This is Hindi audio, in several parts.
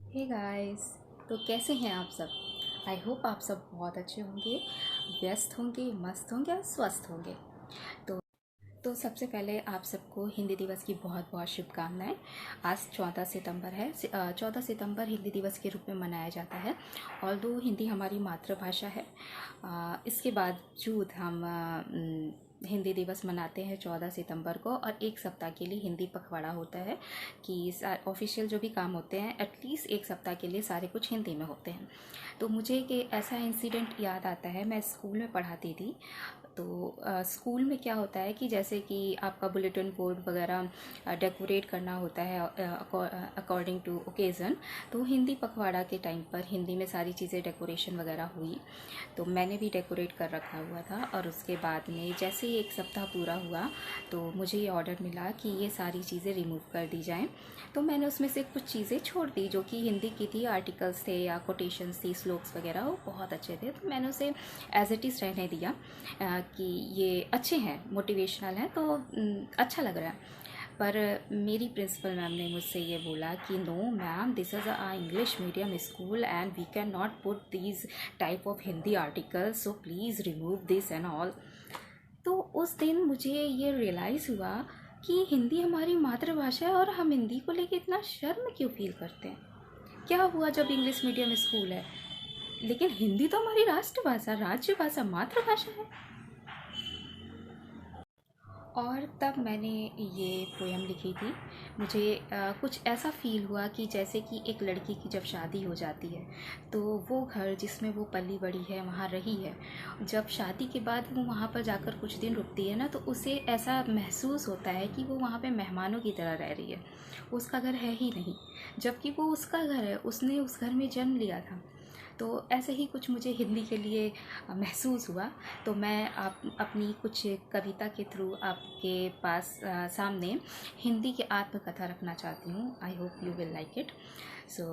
Hey guys. तो कैसे हैं आप सब। आई होप आप सब बहुत अच्छे होंगे, व्यस्त होंगे, मस्त होंगे और स्वस्थ होंगे। तो तो सबसे पहले आप सबको हिंदी दिवस की बहुत बहुत शुभकामनाएं। आज 14 सितंबर है। 14 सितंबर हिंदी दिवस के रूप में मनाया जाता है। ऑल्दो हिंदी हमारी मातृभाषा है, इसके बावजूद हम हिंदी दिवस मनाते हैं 14 सितंबर को, और एक सप्ताह के लिए हिंदी पखवाड़ा होता है कि ऑफिशियल जो भी काम होते हैं एटलीस्ट एक सप्ताह के लिए सारे कुछ हिंदी में होते हैं। तो मुझे एक ऐसा इंसिडेंट याद आता है। मैं स्कूल में पढ़ाती थी। तो स्कूल में क्या होता है कि जैसे कि आपका बुलेटिन बोर्ड वगैरह डेकोरेट करना होता है अकॉर्डिंग टू ओकेज़न। तो हिंदी पखवाड़ा के टाइम पर हिंदी में सारी चीज़ें डेकोरेशन वगैरह हुई। तो मैंने भी डेकोरेट कर रखा हुआ था, और उसके बाद में जैसे ही एक सप्ताह पूरा हुआ तो मुझे ये ऑर्डर मिला कि ये सारी चीज़ें रिमूव कर दी जाएं। तो मैंने उसमें से कुछ चीज़ें छोड़ दी जो कि हिंदी की थी, आर्टिकल्स थे या कोटेशंस थी, स्लोक्स वगैरह, वो बहुत अच्छे थे। तो मैंने उसे एज इट इज़ रहने दिया कि ये अच्छे हैं, मोटिवेशनल हैं, तो अच्छा लग रहा है। पर मेरी प्रिंसिपल मैम ने मुझसे ये बोला कि no ma'am, this is a English medium school and we can not put these type of Hindi articles, so please remove this and all. तो उस दिन मुझे ये रियलाइज़ हुआ कि हिंदी हमारी मातृभाषा है और हम हिंदी को लेके इतना शर्म क्यों फील करते हैं। क्या हुआ जब इंग्लिश मीडियम स्कूल है, लेकिन हिंदी तो हमारी राष्ट्रभाषा, राज्यभाषा, मातृभाषा है। और तब मैंने ये पोएम लिखी थी। मुझे कुछ ऐसा फ़ील हुआ कि जैसे कि एक लड़की की जब शादी हो जाती है तो वो घर जिसमें वो पली बड़ी है, वहाँ रही है, जब शादी के बाद वो वहाँ पर जाकर कुछ दिन रुकती है ना, तो उसे ऐसा महसूस होता है कि वो वहाँ पे मेहमानों की तरह रह रही है। उसका घर है ही नहीं, जबकि वो उसका घर है, उसने उस घर में जन्म लिया था। तो ऐसे ही कुछ मुझे हिंदी के लिए महसूस हुआ। तो मैं आप अपनी कुछ कविता के थ्रू आपके पास सामने हिंदी की आत्मकथा रखना चाहती हूँ। I hope you will like it. So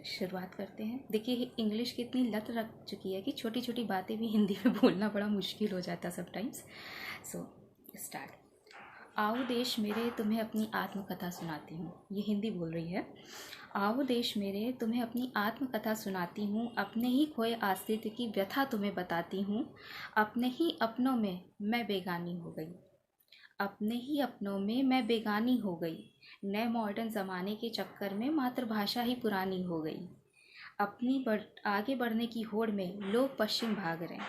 शुरुआत करते हैं। देखिए, इंग्लिश की इतनी लत लग चुकी है कि छोटी छोटी बातें भी हिंदी में बोलना बड़ा मुश्किल हो जाता है समटाइम्स। So start. आओ देश मेरे, तुम्हें अपनी आत्मकथा सुनाती हूँ। ये हिंदी बोल रही है। आओ देश मेरे, तुम्हें अपनी आत्मकथा सुनाती हूँ, अपने ही खोए अस्तित्व की व्यथा तुम्हें बताती हूँ। अपने ही अपनों में मैं बेगानी हो गई, अपने ही अपनों में मैं बेगानी हो गई। नए मॉडर्न ज़माने के चक्कर में मातृभाषा ही पुरानी हो गई। आगे बढ़ने की होड़ में लोग पश्चिम भाग रहे हैं।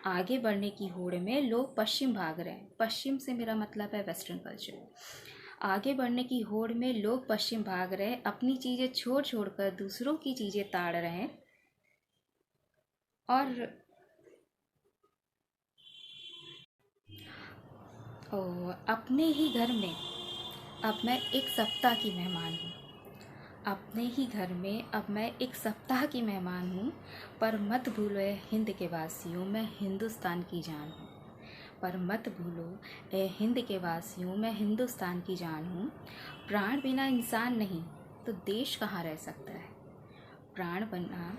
आगे बढ़ने की होड़ में लोग पश्चिम भाग रहे हैं। पश्चिम से मेरा मतलब है वेस्टर्न कल्चर। आगे बढ़ने की होड़ में लोग पश्चिम भाग रहे हैं, अपनी चीज़ें छोड़ छोड़ कर दूसरों की चीज़ें ताड़ रहे हैं। और अपने ही घर में अब मैं एक सप्ताह की मेहमान हूँ। अपने ही घर में अब मैं एक सप्ताह की मेहमान हूँ। पर मत भूलो ए हिंद के वासियों, मैं हिंदुस्तान की जान हूँ। पर मत भूलो ए हिंद के वासियों, मैं हिंदुस्तान की जान हूँ। प्राण बिना इंसान नहीं तो देश कहाँ रह सकता है। प्राण बिना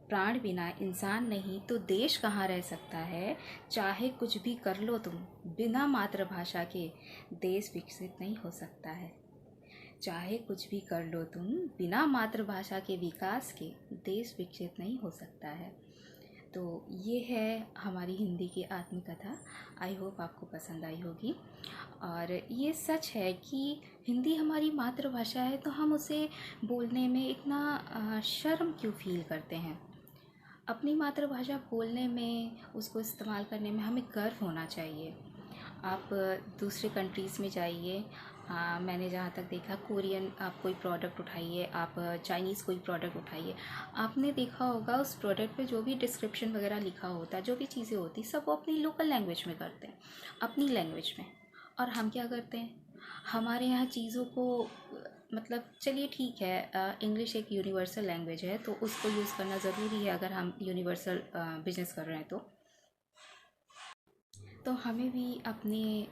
प्राण बिना इंसान नहीं तो देश कहाँ रह सकता है। चाहे कुछ भी कर लो तुम, बिना मातृभाषा के देश विकसित नहीं हो सकता है। चाहे कुछ भी कर लो तुम, बिना मातृभाषा के विकास के देश विकसित नहीं हो सकता है। तो ये है हमारी हिंदी की आत्मकथा। आई होप आपको पसंद आई होगी। और ये सच है कि हिंदी हमारी मातृभाषा है, तो हम उसे बोलने में इतना शर्म क्यों फील करते हैं। अपनी मातृभाषा बोलने में, उसको इस्तेमाल करने में हमें गर्व होना चाहिए। आप दूसरे कंट्रीज़ में जाइए, मैंने जहाँ तक देखा, कोरियन आप कोई प्रोडक्ट उठाइए, आप चाइनीज़ कोई प्रोडक्ट उठाइए, आपने देखा होगा उस प्रोडक्ट पे जो भी डिस्क्रिप्शन वगैरह लिखा होता है, जो भी चीज़ें होती, सब वो अपनी लोकल लैंग्वेज में करते हैं, अपनी लैंग्वेज में। और हम क्या करते हैं, हमारे यहाँ चीज़ों को, मतलब चलिए ठीक है, इंग्लिश एक यूनिवर्सल लैंग्वेज है तो उसको यूज़ करना ज़रूरी है अगर हम यूनिवर्सल बिजनेस कर रहे हैं तो हमें भी अपने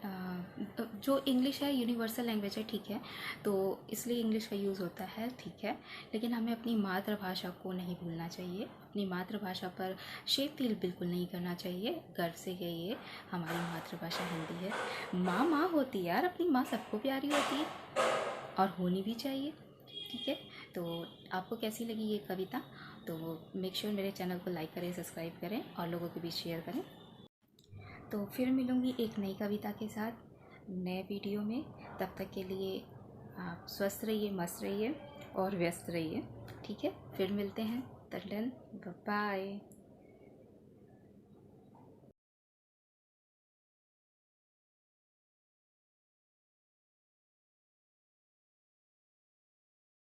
जो इंग्लिश है यूनिवर्सल लैंग्वेज है, ठीक है, तो इसलिए इंग्लिश का यूज़ होता है, ठीक है, लेकिन हमें अपनी मातृभाषा को नहीं भूलना चाहिए। अपनी मातृभाषा पर शेप फील बिल्कुल नहीं करना चाहिए। गर्व से कहिए हमारी मातृभाषा हिंदी है। माँ माँ होती है यार, अपनी माँ सबको प्यारी होती है और होनी भी चाहिए। ठीक है। तो आपको कैसी लगी ये कविता? तो मेक श्योर मेरे चैनल को लाइक करें, सब्सक्राइब करें और लोगों के बीच शेयर करें। तो फिर मिलूँगी एक नई कविता के साथ नए वीडियो में। तब तक के लिए आप स्वस्थ रहिए, मस्त रहिए और व्यस्त रहिए। ठीक है, फिर मिलते हैं। तब तक बाय।